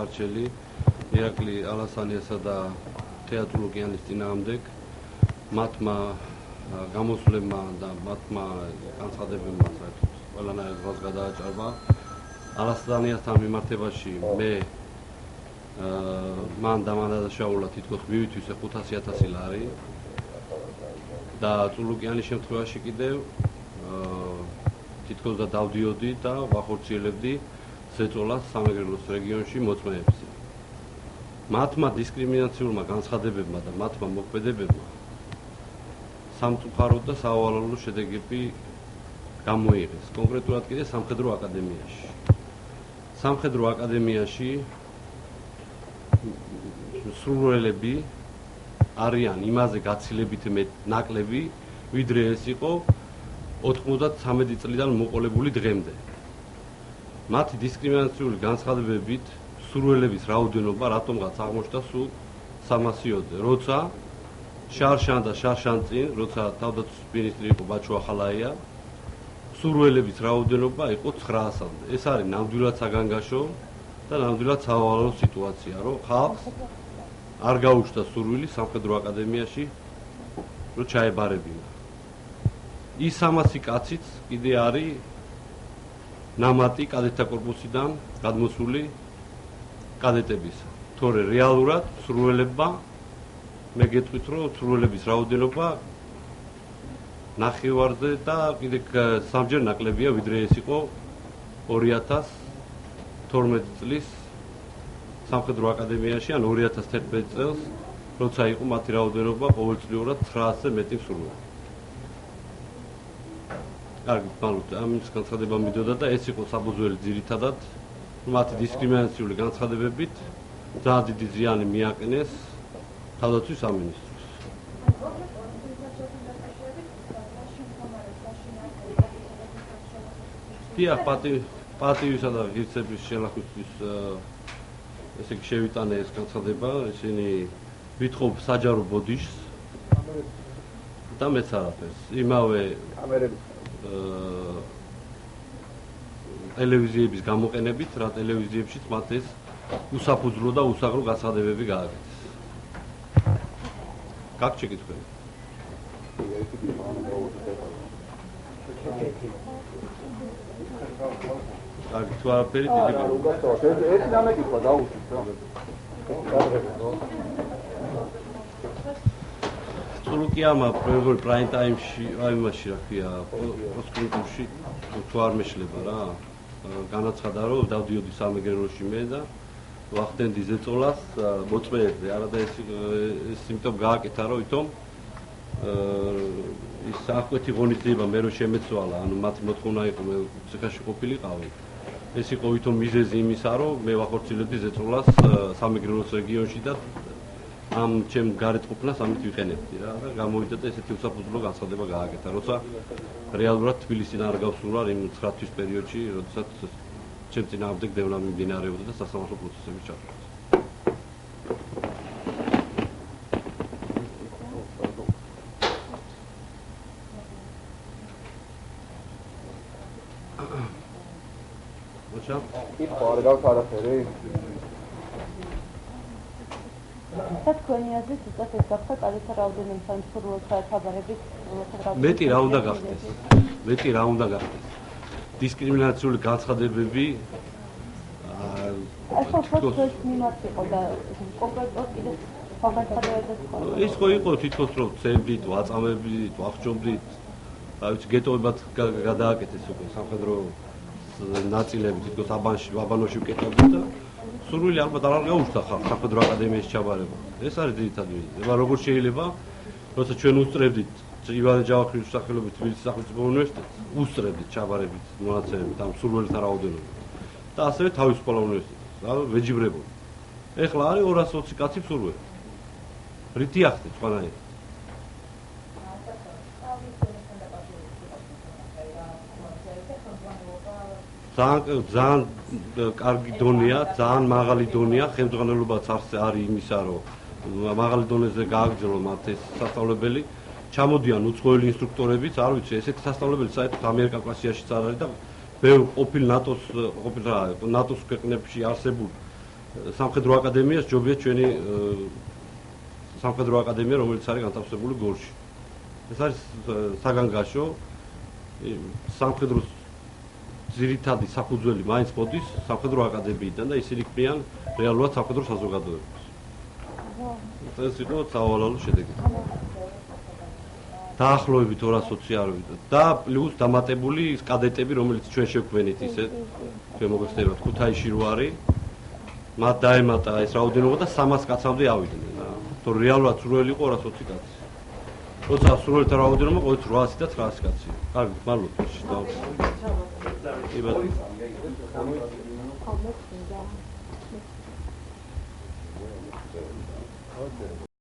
არჩელი ირაკლი ალასანიასა და თეატრულ ოკეანის წინააღმდეგ მათმა გამოსვლებმა და მათმა განცხადებებმა საერთოდ ყველანაირ ზღვას გადააჭარბა. ალასანიასთან მიმართებაში მე მან დამადაშაულა თითქოს მივით ისე 500,000 ლარი და წულუკიანის შემთხვევაში კიდევ თითქოს და დავდიოდი და ვახორციელებდი ზეწოლას სამეგრელოს რეგიონში მოწმეებზე. მათმა დისკრიმინაციულმა განცხადებებმა და მათმა მოქმედებებმა სამწუხაროდ და სავალალო შედეგები გამოიღეს. კონკრეტულად კიდე სამხედრო აკადემიაში. სამხედრო აკადემიაში სრულელები არიან იმაზე გაცილებით ნაკლები, ვიდრე ეს იყო 93 წლიდან მოყოლებული დღემდე. მათი დისკრიმინაციული განცხადებებით სრულელების რაოდენობა რატომღაც აღმოჩნდა სულ 300-ზე. როცა შარშან და შარშან წინ, როცა თავდაცვის მინისტრი იყო ბაჩო ახალაია, სრულელების რაოდენობა იყო 900-მდე. ეს არის ნამდვილად საგანგაშო და ნამდვილად სავალალო სიტუაცია, რომ ხალხს არ გაუჩნდა სურვილი სამხედრო აკადემიაში რომ ჩაებარებინა. ის 300 კაციც კიდე არის ნამატი კადეტთა კორპუსიდან გადმოსული კადეტების. თორე რეალურად სრულელებმა მე გეტყვით რომ სრულელების რაოდენობა ნახევარზე და კიდე სამჯერ ნაკლებია ვიდრე ეს იყო 2012 წლის სამხედრო აკადემიაში ან 2011 წელს როცა იყო მათი რაოდენობა ყოველწლიურად 900-ზე მეტი სრულელი. კარგი, მალოთ ამის განცხადება მიდოდა და ეს იყო საბუზველი ძირითადად მათი დისკრიმინაციული განცხადებებით ძალიან დიდი ზიანი მიაყენეს თავდაცვის სამინისტროს. დიახ, პატივისა და ღირსების შელახისთვის ესე იგი შევიტანე ეს განცხადება, ისინი ვითხოვ საჯარო ბოდიშს და მეც არაფერს. იმავე ტელევიზიების გამოყენებით, რა ტელევიზიებშიც მათ ეს უსაფუძვლო და უსაღრო განცხადებები გააკეთეს. გაქვს შეკითხვები? კარგი, თუ არაფერი დიდი ერთი დამეკითხვა დაუშვით რა. სულუკიამა პროექტ პრაიმ ტაიმში, აი იმაში რა ქვია, პოსტკრიპტში თუ არ მეშლება რა. განაცხადა რომ დავდიოდი სამეგრელოში მე და ვახდენდი ზეწოლას მოწმეებზე. არადა ეს სიმპტომ გააკეთა რომ ვითომ ის საკვეთი ღონისძიება მე რომ შემეცვალა, ანუ მათი მოთხოვნა იყო მე ციხეში ყოფილიყავი. ეს იყო ვითომ მიზეზი იმისა რომ მე ვახორციელებდი ზეწოლას სამეგრელოს რეგიონში და ამ ჩემ გარეთ ყოფნას ამით ვიყენებდი რა და გამოვიდა და ესეთი უსაფუძვლო განცხადება გააკეთა, როცა რეალურად თბილისიდან არ გავსურვა იმ 9 თვის პერიოდში, როდესაც ჩემ წინააღმდეგ დევნა მიმდინარეობდა და სასამართლო პროცესები ჩახვდა. მოჩა? კითხვა არ გაქვს არაფერი? თქვენი აზრით უწესრიგ გახდა კადეტთა რაოდენობის სამსხურველთა საათაბარების მეტი რა უნდა გახდეს? მეტი რა უნდა გახდეს? დისკრიმინაციული განცხადებები ეს მიმართ იყო და კონკრეტულად კიდე განცხადებებიც ხო? ის ხო იყო თითქოს რომ წევდით, ვაწამებდით, ვახჯობდით, რა ვიცი, გეტოვებად გადააკეთეს უკვე სამხედრო ნაწილები თითქოს აბანოში ვკეტავდით და სურვილი ალბათ არ გაუჩნდა ხალხს სამხედრო აკადემიაში ჩაბარება. ეს არის ძირითადი მიზეზი. როგორ შეიძლება, როცა ჩვენ უსწრებდით ივანე ჯავახიშვილის სახელობის თბილისის სახელმწიფო უნივერსიტეტს, უსწრებდით ჩაბარებით მონაცემებით ამ სურვილთა რაოდენობას და ასევე თავისუფალ უნივერსიტეტს, რა ვეჯიბრებოდი. ეხლა არის 220 კაცი სურველი. რითი ახდეთ ყველანაირად? ძალიან კარგი დონეა, ძალიან მაღალი დონეა, ხელმძღვანელობაც არის იმისა, რომ მაღალი დონეზე გააგრძელო მათ ეს სასწავლებელი. ჩამოდიან უცხოელი ინსტრუქტორებიც, არ ვიცი, ესეთი სასწავლებელი საერთოდ ამერიკაში არ არის და ბევრ ყოფილ ნატოს ქვეყნებში არსებულ სამხედრო აკადემიას ჯობია ჩვენი სამხედრო აკადემია, რომელიც არის განთავსებული გორში. ეს არის საგანგაშო სამხედრო ძირითადი საფუძველი მაინც მოდის სამხედრო აკადემიიდან და ისინი ქმნიან რეალურად სამხედრო საზოგადოებას. ეს იყო სავალალო შედეგი. დაახლოებით 220 არის და პლუს დამატებული კადეტები, რომელიც ჩვენ შევქმნით ისე ჩვენ მოგეხსენებათ ქუთაისში რო არის, მათ დაემატა ეს რაოდენობა და 300 კაცამდე ავიდნენ. თორე რეალურად სრულელი იყო 220 კაცი. როცა სრულელთა რაოდენობა ყოლით 800 და 900 კაცი. კარგი, მადლობა.